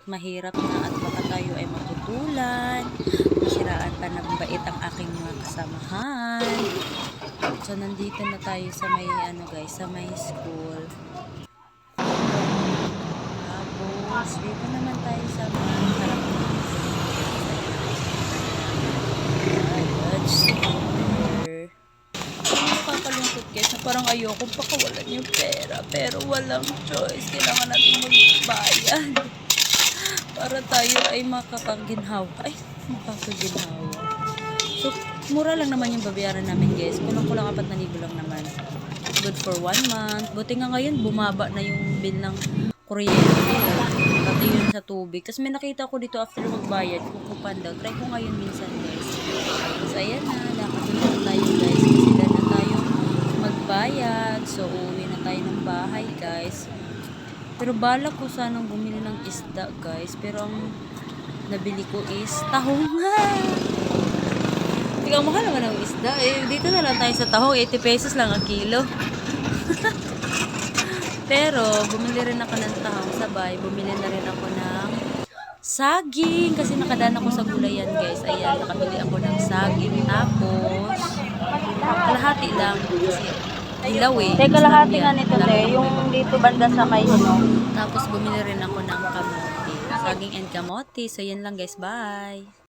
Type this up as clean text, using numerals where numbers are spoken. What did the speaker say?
mahirap na at baka tayo ay matutulan, masiraan pa ng bait ang aking mga kasamahan. So, nandito na tayo sa may, guys, sa may school. Tapos, dito naman tayo sa mga harap ng nakakalungkot guys na parang ayoko pakawalan yung pera pero walang choice, kailangan natin magbayad para tayo ay makakaginhawa. So mura lang naman yung babayaran namin guys, kulang 4,000 lang naman, good for 1 month. Buti nga ngayon bumaba na yung bill ng kuryente pati yun sa tubig. Tapos may nakita ko dito after magbayad, kukupan daw, try ko ngayon minsan guys. So ayan na, lakad na tayo guys kasi na tayo magbayad. So uuwi na tayo ng bahay guys. Pero balak ko sanang bumili ng isda guys, pero ang nabili ko is tahong. Hindi ka mahal naman ng isda eh. Dito na lang tayo sa tahong, 80 pesos lang ang kilo. Pero bumili rin ako ng tahong, sabay bumili na rin ako ng saging kasi nakadaan ako sa gulayan guys. Ayan, nakabili ako ng saging, tapos kalahati lang kasi ilaw eh. Teka, kalahati nga nito yung dito banda sa may Tapos bumili rin ako ng kamote, saging and kamote. So yan lang guys, bye.